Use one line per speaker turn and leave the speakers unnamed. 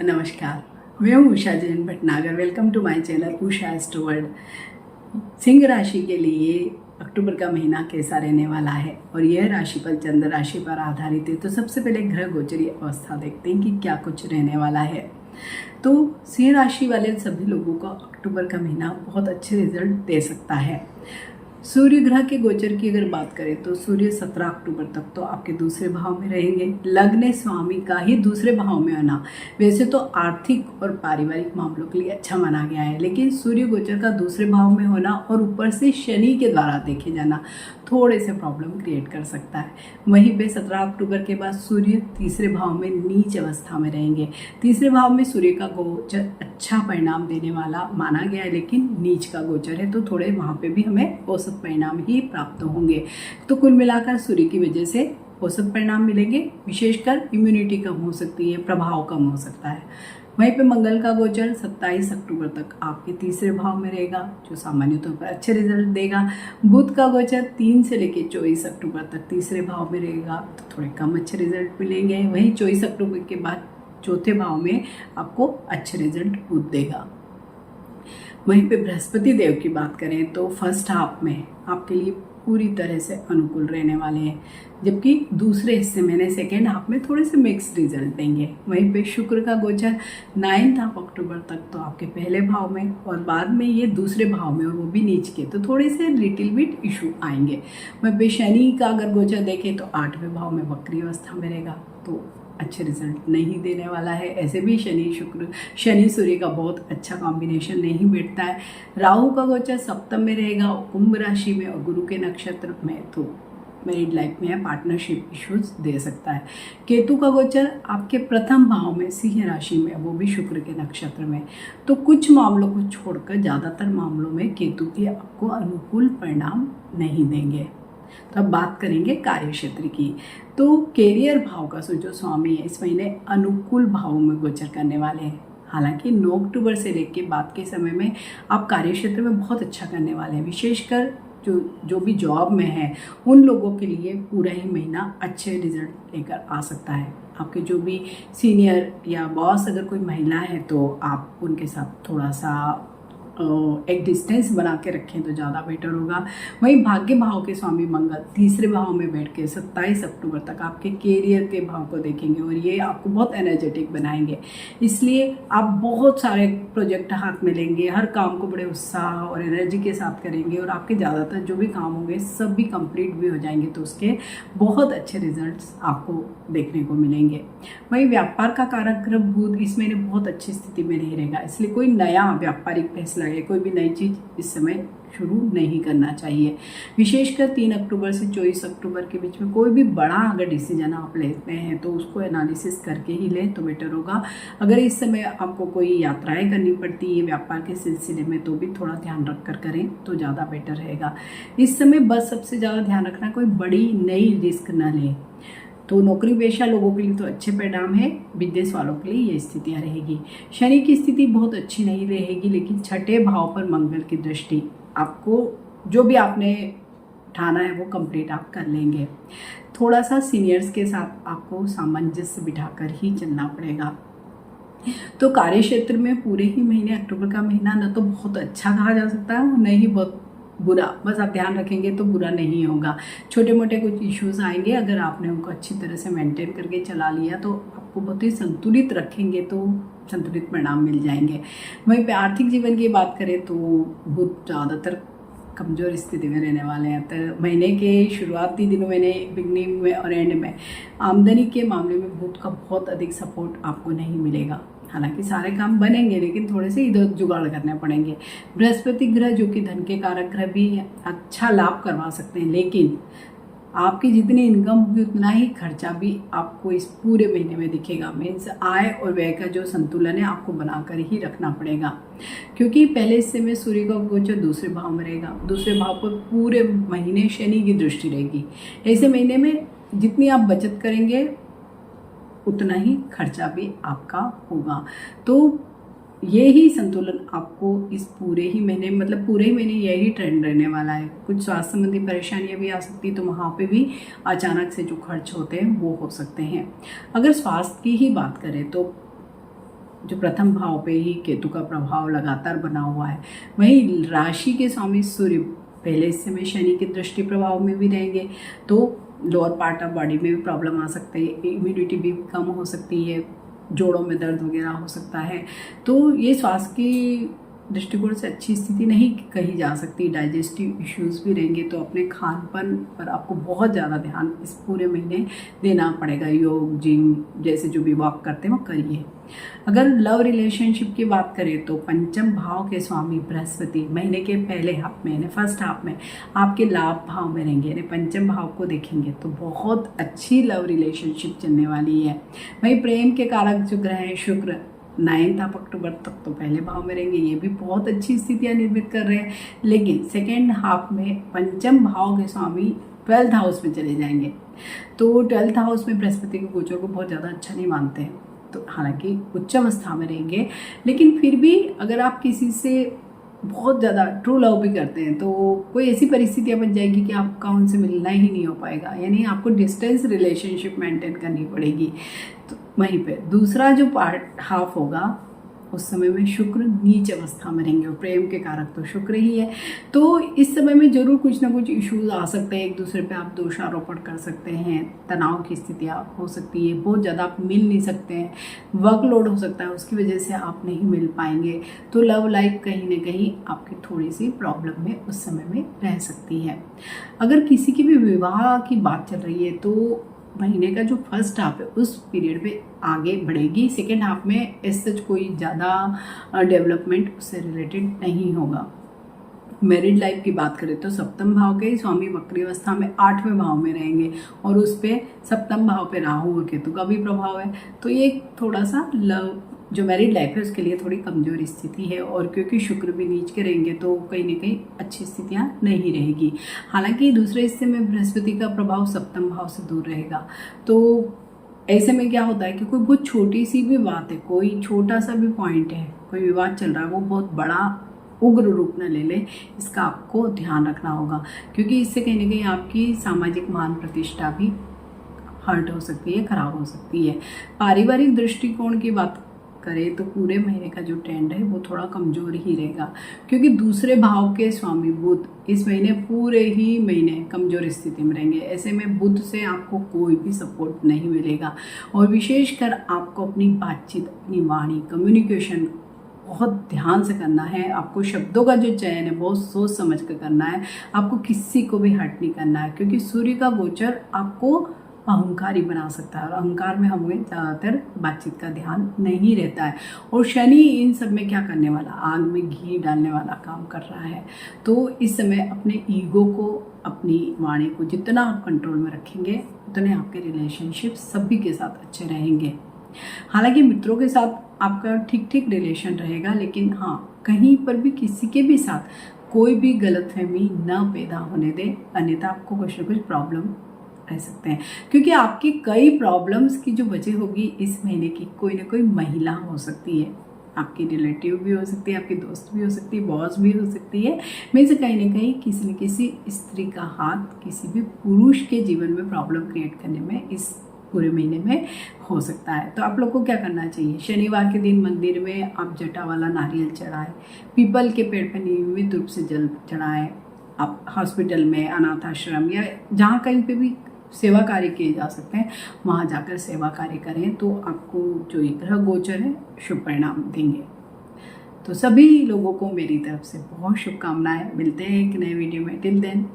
नमस्कार, मैं हूँ Usha Jain Bhatnagar. Welcome to my channel Usha astro world. सिंह राशि के लिए अक्टूबर का महीना कैसा रहने वाला है और यह राशिफल चंद्र राशि पर आधारित है। तो सबसे पहले ग्रह गोचरी अवस्था देखते हैं कि क्या कुछ रहने वाला है। तो सिंह राशि वाले सभी लोगों को अक्टूबर का महीना बहुत अच्छे रिजल्ट दे सकता है। सूर्य ग्रह के गोचर की अगर बात करें तो सूर्य 17 अक्टूबर तक तो आपके दूसरे भाव में रहेंगे। लग्न स्वामी का ही दूसरे भाव में आना वैसे तो आर्थिक और पारिवारिक मामलों के लिए अच्छा माना गया है, लेकिन सूर्य गोचर का दूसरे भाव में होना और ऊपर से शनि के द्वारा देखे जाना थोड़े से प्रॉब्लम क्रिएट कर सकता है। वहीं पे 17 अक्टूबर के बाद सूर्य तीसरे भाव में नीच अवस्था में रहेंगे। तीसरे भाव में सूर्य का गोचर अच्छा परिणाम देने वाला माना गया है, लेकिन नीच का गोचर है तो थोड़े वहाँ पे भी हमें औसत परिणाम ही प्राप्त होंगे। तो कुल मिलाकर सूर्य की वजह से औसत परिणाम मिलेंगे। विशेषकर इम्यूनिटी कम हो सकती है, प्रभाव कम हो सकता है। वहीं पे मंगल का गोचर 27 अक्टूबर तक आपके तीसरे भाव में रहेगा, जो सामान्य तौर पर अच्छे रिजल्ट देगा। बुध का गोचर 3 से लेकर 24 अक्टूबर तक तीसरे भाव में रहेगा, तो थोड़े कम अच्छे रिजल्ट मिलेंगे। वहीं 24 अक्टूबर के बाद चौथे भाव में आपको अच्छे रिजल्ट बुध देगा। वहीं पे बृहस्पति देव की बात करें तो फर्स्ट हाफ में आपके लिए पूरी तरह से अनुकूल रहने वाले हैं, जबकि दूसरे हिस्से में सेकेंड हाफ में थोड़े से मिक्स रिजल्ट देंगे। वहीं पे शुक्र का गोचर 9 अक्टूबर तक तो आपके पहले भाव में और बाद में ये दूसरे भाव में, और वो भी नीच के, तो थोड़े से लिटिल बिट इशू आएंगे। वहीं पे शनि का अगर गोचर देखें तो 8वें भाव में वक्री अवस्था में रहेगा, तो अच्छे रिजल्ट नहीं देने वाला है। ऐसे भी शनि सूर्य का बहुत अच्छा कॉम्बिनेशन नहीं बैठता है। राहु का गोचर सप्तम में रहेगा, कुंभ राशि में और गुरु के नक्षत्र में, तो मैरिड लाइफ में पार्टनरशिप इश्यूज दे सकता है। केतु का गोचर आपके प्रथम भाव में सिंह राशि में, वो भी शुक्र के नक्षत्र में, तो कुछ मामलों को छोड़कर ज़्यादातर मामलों में केतु के आपको अनुकूल परिणाम नहीं देंगे। तो अब बात करेंगे कार्य क्षेत्र की। तो कैरियर भाव का जो स्वामी है इस महीने अनुकूल भावों में गोचर करने वाले हैं। हालांकि 9 अक्टूबर से लेकर बाद के समय में आप कार्य क्षेत्र में बहुत अच्छा करने वाले हैं। विशेषकर जो भी जॉब में है उन लोगों के लिए पूरा ही महीना अच्छे रिजल्ट लेकर आ सकता है। आपके जो भी सीनियर या बॉस अगर कोई महिला है तो आप उनके साथ थोड़ा सा एक डिस्टेंस बना के रखें तो ज़्यादा बेटर होगा। वहीं भाग्य भाव के स्वामी मंगल तीसरे भाव में बैठ के 27 अक्टूबर तक आपके कैरियर के भाव को देखेंगे और ये आपको बहुत एनर्जेटिक बनाएंगे। इसलिए आप बहुत सारे प्रोजेक्ट हाथ में लेंगे, हर काम को बड़े उत्साह और एनर्जी के साथ करेंगे और आपके ज़्यादातर जो भी काम होंगे सब भी कंप्लीट भी हो जाएंगे, तो उसके बहुत अच्छे रिजल्ट्स आपको देखने को मिलेंगे। वहीं व्यापार का कारक ग्रह बुध इस महीने बहुत अच्छी स्थिति में नहीं रहेगा, इसलिए कोई नया व्यापारिक फैसला है, कोई भी नई चीज़ इस समय शुरू नहीं करना चाहिए। विशेषकर 3 अक्टूबर से 24 अक्टूबर के बीच में कोई भी बड़ा अगर डिसीजन आप लेते हैं तो उसको एनालिसिस करके ही लें तो बेटर होगा। अगर इस समय आपको कोई यात्राएं करनी पड़ती है व्यापार के सिलसिले में तो भी थोड़ा ध्यान रख कर करें तो ज़्यादा बेटर रहेगा। इस समय बस सबसे ज़्यादा ध्यान रखना कोई बड़ी नई रिस्क न लें। तो नौकरी पेशा लोगों के लिए तो अच्छे परिणाम है, बिजनेस वालों के लिए ये स्थितियाँ रहेगी। शनि की स्थिति बहुत अच्छी नहीं रहेगी, लेकिन छठे भाव पर मंगल की दृष्टि आपको जो भी आपने ठाना है वो कंप्लीट आप कर लेंगे। थोड़ा सा सीनियर्स के साथ आपको सामंजस्य बिठाकर ही चलना पड़ेगा। तो कार्य क्षेत्र में पूरे ही महीने अक्टूबर का महीना न तो बहुत अच्छा कहा जा सकता है और न ही बहुत बुरा, बस आप ध्यान रखेंगे तो बुरा नहीं होगा। छोटे मोटे कुछ इश्यूज आएंगे, अगर आपने उनको अच्छी तरह से मेंटेन करके चला लिया तो आपको बहुत ही संतुलित रखेंगे तो संतुलित परिणाम मिल जाएंगे। वहीं पे आर्थिक जीवन की बात करें तो बुध ज़्यादातर कमज़ोर स्थिति में रहने वाले हैं। तो महीने के शुरुआती दिनों में, बिगनिंग में और एंड में आमदनी के मामले में बुध का बहुत अधिक सपोर्ट आपको नहीं मिलेगा। हालांकि सारे काम बनेंगे लेकिन थोड़े से इधर जुगाड़ करने पड़ेंगे। बृहस्पति ग्रह जो कि धन के कारक ग्रह भी अच्छा लाभ करवा सकते हैं, लेकिन आपकी जितनी इनकम होगी उतना ही खर्चा भी आपको इस पूरे महीने में दिखेगा। मीन्स आय और व्यय का जो संतुलन है आपको बनाकर ही रखना पड़ेगा, क्योंकि पहले हिस्से में सूर्य का गोचर दूसरे भाव में रहेगा, दूसरे भाव पर पूरे महीने शनि की दृष्टि रहेगी। ऐसे महीने में जितनी आप बचत करेंगे उतना ही खर्चा भी आपका होगा। तो ये ही संतुलन आपको इस पूरे ही महीने, मतलब पूरे ही महीने यही ट्रेंड रहने वाला है। कुछ स्वास्थ्य संबंधी परेशानियां भी आ सकती है, तो वहाँ पे भी अचानक से जो खर्च होते हैं वो हो सकते हैं। अगर स्वास्थ्य की ही बात करें तो जो प्रथम भाव पे ही केतु का प्रभाव लगातार बना हुआ है, वहीं राशि के स्वामी सूर्य पहले हिस्से में शनि की दृष्टि प्रभाव में भी रहेंगे, तो लोअर पार्ट ऑफ बॉडी में भी प्रॉब्लम आ सकते हैं, इम्यूनिटी भी कम हो सकती है, जोड़ों में दर्द वगैरह हो सकता है। तो ये स्वास्थ्य की दृष्टिकोण से अच्छी स्थिति नहीं कही जा सकती। डाइजेस्टिव इश्यूज भी रहेंगे, तो अपने खान पान पर आपको बहुत ज़्यादा ध्यान इस पूरे महीने देना पड़ेगा। योग, जिम जैसे जो भी वॉक करते हैं वो करिए। अगर लव रिलेशनशिप की बात करें तो पंचम भाव के स्वामी बृहस्पति महीने के पहले हाफ में यानी फर्स्ट हाफ में आपके लाभ भाव में रहेंगे, यानी पंचम भाव को देखेंगे तो बहुत अच्छी लव रिलेशनशिप चलने वाली है। वहीं प्रेम के कारक जो ग्रह हैं शुक्र 9 अक्टूबर तक तो पहले भाव में रहेंगे, ये भी बहुत अच्छी स्थितियां निर्मित कर रहे हैं। लेकिन सेकेंड हाफ में पंचम भाव के स्वामी 12th हाउस में चले जाएंगे, तो 12th हाउस में बृहस्पति के गोचर को बहुत ज़्यादा अच्छा नहीं मानते हैं। तो हालांकि उच्च अवस्था में रहेंगे, लेकिन फिर भी अगर आप किसी से बहुत ज़्यादा ट्रू लव भी करते हैं तो कोई ऐसी परिस्थितियाँ बन जाएगी कि आपका उनसे मिलना ही नहीं हो पाएगा, यानी आपको डिस्टेंस रिलेशनशिप मेंटेन करनी पड़ेगी। तो वहीं पे दूसरा जो पार्ट हाफ होगा उस समय में शुक्र नीच अवस्था में रहेंगे, और प्रेम के कारक तो शुक्र ही है। तो इस समय में जरूर कुछ ना कुछ इश्यूज आ सकते हैं, एक दूसरे पे आप दोषारोपण कर सकते हैं, तनाव की स्थितियाँ हो सकती है, बहुत ज़्यादा आप मिल नहीं सकते हैं, वर्कलोड हो सकता है, उसकी वजह से आप नहीं मिल पाएंगे। तो लव लाइफ कहीं ना कहीं आपकी थोड़ी सी प्रॉब्लम में उस समय में रह सकती है। अगर किसी की भी विवाह की बात चल रही है तो महीने का जो फर्स्ट हाफ है उस पीरियड पे आगे बढ़ेगी। सेकेंड हाफ में इस सच कोई ज़्यादा डेवलपमेंट उससे रिलेटेड नहीं होगा। मैरिड लाइफ की बात करें तो सप्तम भाव के स्वामी वक्री अवस्था में 8वें भाव में रहेंगे, और उस पे सप्तम भाव पे राहु और केतु का भी प्रभाव है। तो ये थोड़ा सा लव जो मैरिड लाइफ है उसके लिए थोड़ी कमजोर स्थिति है, और क्योंकि शुक्र भी नीच के रहेंगे तो कहीं ना कहीं अच्छी स्थितियां नहीं रहेगी। हालांकि दूसरे हिस्से में बृहस्पति का प्रभाव सप्तम भाव से दूर रहेगा, तो ऐसे में क्या होता है कि कोई बहुत छोटी सी भी बात है, कोई छोटा सा भी पॉइंट है, कोई विवाद चल रहा है, वो बहुत बड़ा उग्र रूप न ले ले, इसका आपको ध्यान रखना होगा, क्योंकि इससे कहीं ना कहीं आपकी सामाजिक मान प्रतिष्ठा भी हर्ट हो सकती है, खराब हो सकती है। पारिवारिक दृष्टिकोण की बात करें तो पूरे महीने का जो ट्रेंड है वो थोड़ा कमजोर ही रहेगा, क्योंकि दूसरे भाव के स्वामी बुध इस महीने पूरे ही महीने कमजोर स्थिति में रहेंगे। ऐसे में बुध से आपको कोई भी सपोर्ट नहीं मिलेगा, और विशेषकर आपको अपनी बातचीत, अपनी वाणी, कम्युनिकेशन बहुत ध्यान से करना है। आपको शब्दों का जो चयन है बहुत सोच समझ कर करना है, आपको किसी को भी हर्ट नहीं करना है, क्योंकि सूर्य का गोचर आपको अहंकारी बना सकता है, और अहंकार में हमें ज़्यादातर बातचीत का ध्यान नहीं रहता है। और शनि इन सब में क्या करने वाला, आग में घी डालने वाला काम कर रहा है। तो इस समय अपने ईगो को, अपनी वाणी को जितना आप कंट्रोल में रखेंगे उतने आपके रिलेशनशिप सभी के साथ अच्छे रहेंगे। हालांकि मित्रों के साथ आपका ठीक ठीक रिलेशन रहेगा, लेकिन हाँ कहीं पर भी किसी के भी साथ कोई भी गलतफहमी न पैदा होने दे, अन्यथा आपको कुछ न कुछ प्रॉब्लम रह सकते हैं, क्योंकि आपकी कई प्रॉब्लम्स की जो वजह होगी इस महीने की कोई ना कोई महिला हो सकती है, आपकी रिलेटिव भी हो सकती है, आपकी दोस्त भी हो सकती है, बॉस भी हो सकती है। में से कहीं ना कहीं किसी न किसी स्त्री का हाथ किसी भी पुरुष के जीवन में प्रॉब्लम क्रिएट करने में इस पूरे महीने में हो सकता है। तो आप लोग को क्या करना चाहिए, शनिवार के दिन मंदिर में आप जटा वाला नारियल चढ़ाएं, पीपल के पेड़ पर नियमित रूप से जल चढ़ाएं, आप हॉस्पिटल में, अनाथ आश्रम या जहाँ कहीं पे भी सेवा कार्य किए जा सकते हैं वहाँ जाकर सेवा कार्य करें, तो आपको जो ये ग्रह गोचर है शुभ परिणाम देंगे। तो सभी लोगों को मेरी तरफ से बहुत शुभकामनाएं। मिलते हैं एक नए वीडियो में, टिल देन